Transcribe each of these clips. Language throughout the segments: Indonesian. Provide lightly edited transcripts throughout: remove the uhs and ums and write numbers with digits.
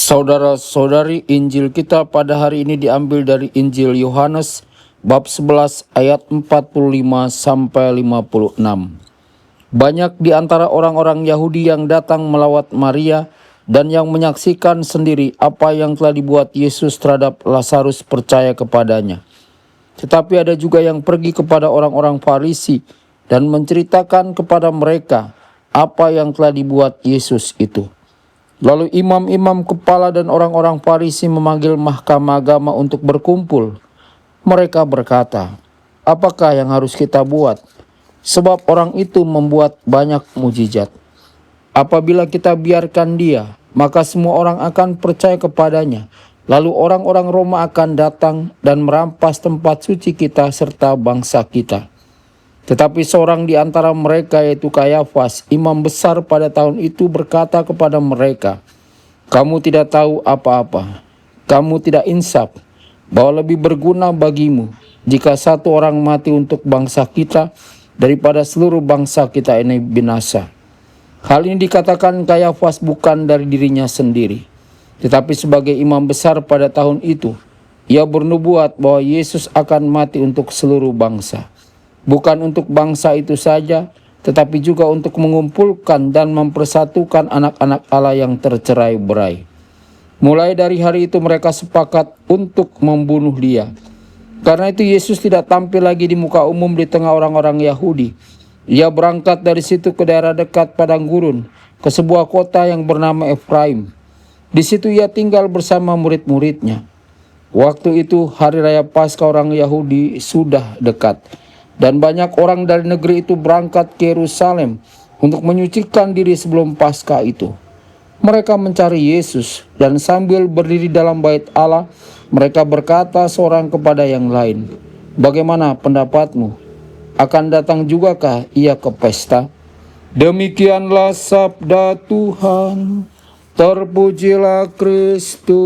Saudara-saudari, Injil kita pada hari ini diambil dari Injil Yohanes bab 11 ayat 45 sampai 56. Banyak di antara orang-orang Yahudi yang datang melawat Maria dan yang menyaksikan sendiri apa yang telah dibuat Yesus terhadap Lazarus percaya kepadanya. Tetapi ada juga yang pergi kepada orang-orang Farisi dan menceritakan kepada mereka apa yang telah dibuat Yesus itu. Lalu imam-imam kepala dan orang-orang Farisi memanggil mahkamah agama untuk berkumpul. Mereka berkata, "Apakah yang harus kita buat? Sebab orang itu membuat banyak mujizat. Apabila kita biarkan dia, maka semua orang akan percaya kepadanya. Lalu orang-orang Roma akan datang dan merampas tempat suci kita serta bangsa kita." Tetapi seorang di antara mereka, yaitu Kayafas, imam besar pada tahun itu, berkata kepada mereka, "Kamu tidak tahu apa-apa. Kamu tidak insaf bahwa lebih berguna bagimu jika satu orang mati untuk bangsa kita daripada seluruh bangsa kita ini binasa." Hal ini dikatakan Kayafas bukan dari dirinya sendiri, tetapi sebagai imam besar pada tahun itu, ia bernubuat bahwa Yesus akan mati untuk seluruh bangsa. Bukan untuk bangsa itu saja, tetapi juga untuk mengumpulkan dan mempersatukan anak-anak Allah yang tercerai-berai. Mulai dari hari itu mereka sepakat untuk membunuh dia. Karena itu Yesus tidak tampil lagi di muka umum di tengah orang-orang Yahudi. Ia berangkat dari situ ke daerah dekat padang gurun, ke sebuah kota yang bernama Efraim. Di situ ia tinggal bersama murid-muridnya. Waktu itu hari raya Paskah orang Yahudi sudah dekat. Dan banyak orang dari negeri itu berangkat ke Yerusalem untuk menyucikan diri sebelum Paskah itu. Mereka mencari Yesus dan sambil berdiri dalam bait Allah, mereka berkata seorang kepada yang lain, "Bagaimana pendapatmu? Akan datang jugakah ia ke pesta?" Demikianlah sabda Tuhan. Terpujilah Kristus.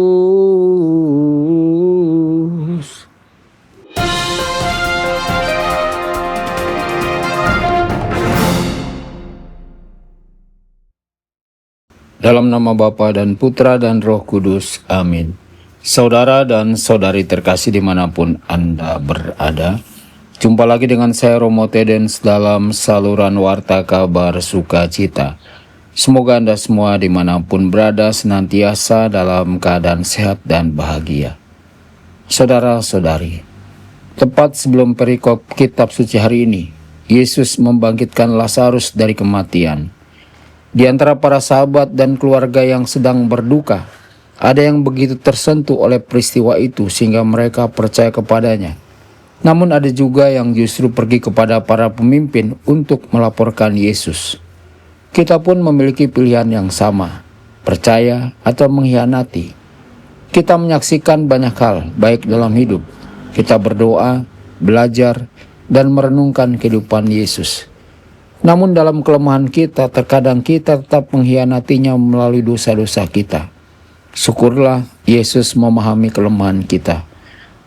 Dalam nama Bapa dan Putra dan Roh Kudus. Amin. Saudara dan saudari terkasih dimanapun Anda berada, jumpa lagi dengan saya Romo Tedens dalam saluran Warta Kabar Sukacita. Semoga Anda semua dimanapun berada senantiasa dalam keadaan sehat dan bahagia. Saudara-saudari, tepat sebelum perikop kitab suci hari ini, Yesus membangkitkan Lazarus dari kematian. Di antara para sahabat dan keluarga yang sedang berduka, ada yang begitu tersentuh oleh peristiwa itu sehingga mereka percaya kepadanya. Namun ada juga yang justru pergi kepada para pemimpin untuk melaporkan Yesus. Kita pun memiliki pilihan yang sama, percaya atau mengkhianati. Kita menyaksikan banyak hal baik dalam hidup. Kita berdoa, belajar, dan merenungkan kehidupan Yesus. Namun dalam kelemahan kita, terkadang kita tetap mengkhianatinya melalui dosa-dosa kita. Syukurlah Yesus memahami kelemahan kita.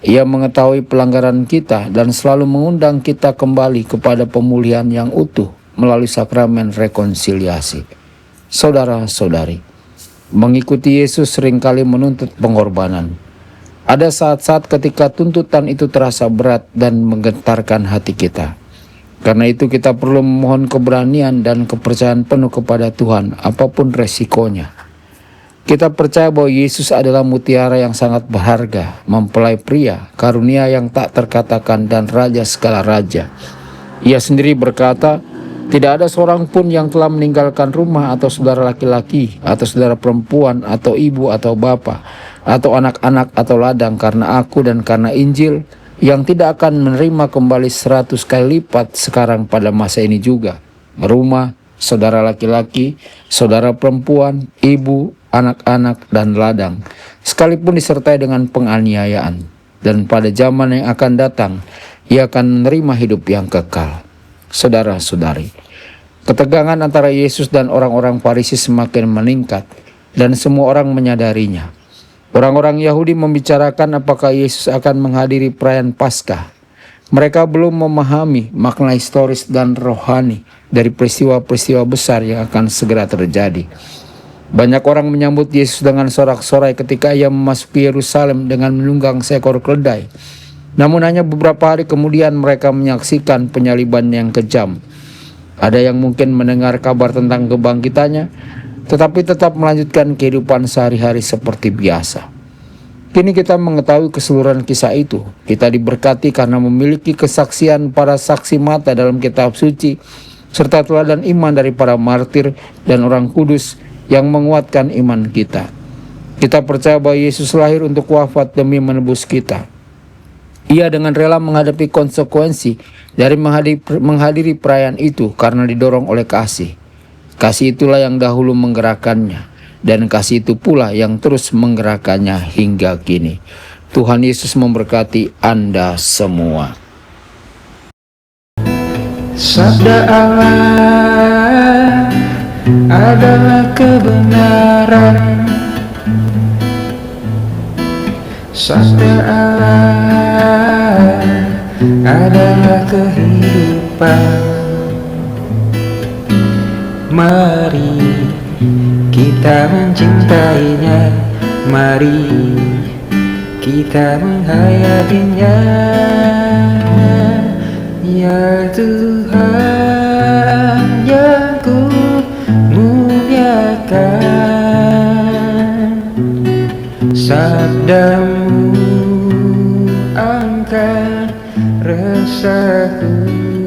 Ia mengetahui pelanggaran kita dan selalu mengundang kita kembali kepada pemulihan yang utuh melalui sakramen rekonsiliasi. Saudara-saudari, mengikuti Yesus seringkali menuntut pengorbanan. Ada saat-saat ketika tuntutan itu terasa berat dan menggetarkan hati kita. Karena itu kita perlu memohon keberanian dan kepercayaan penuh kepada Tuhan, apapun resikonya. Kita percaya bahwa Yesus adalah mutiara yang sangat berharga, mempelai pria, karunia yang tak terkatakan, dan raja segala raja. Ia sendiri berkata, "Tidak ada seorang pun yang telah meninggalkan rumah atau saudara laki-laki, atau saudara perempuan, atau ibu atau bapa, atau anak-anak atau ladang karena aku dan karena Injil, yang tidak akan menerima kembali 100 kali lipat sekarang pada masa ini juga. Rumah, saudara laki-laki, saudara perempuan, ibu, anak-anak, dan ladang, sekalipun disertai dengan penganiayaan. Dan pada zaman yang akan datang, ia akan menerima hidup yang kekal." Saudara-saudari, ketegangan antara Yesus dan orang-orang Farisi semakin meningkat, dan semua orang menyadarinya. Orang-orang Yahudi membicarakan apakah Yesus akan menghadiri perayaan Paskah. Mereka belum memahami makna historis dan rohani dari peristiwa-peristiwa besar yang akan segera terjadi. Banyak orang menyambut Yesus dengan sorak-sorai ketika ia memasuki Yerusalem dengan menunggang seekor keledai. Namun hanya beberapa hari kemudian mereka menyaksikan penyaliban yang kejam. Ada yang mungkin mendengar kabar tentang kebangkitannya, tetapi tetap melanjutkan kehidupan sehari-hari seperti biasa. Kini kita mengetahui keseluruhan kisah itu. Kita diberkati karena memiliki kesaksian para saksi mata dalam kitab suci, serta teladan iman dari para martir dan orang kudus yang menguatkan iman kita. Kita percaya bahwa Yesus lahir untuk wafat demi menebus kita. Ia dengan rela menghadapi konsekuensi dari menghadiri perayaan itu karena didorong oleh kasih. Kasih itulah yang dahulu menggerakkannya, dan kasih itu pula yang terus menggerakkannya hingga kini. Tuhan Yesus memberkati Anda semua. Sabda Allah adalah kebenaran. Sabda Allah adalah kehidupan. Mari kita mencintainya, mari kita menghayatinya. Ya Tuhan yang ku muliakan, sabdamu angkat resahku.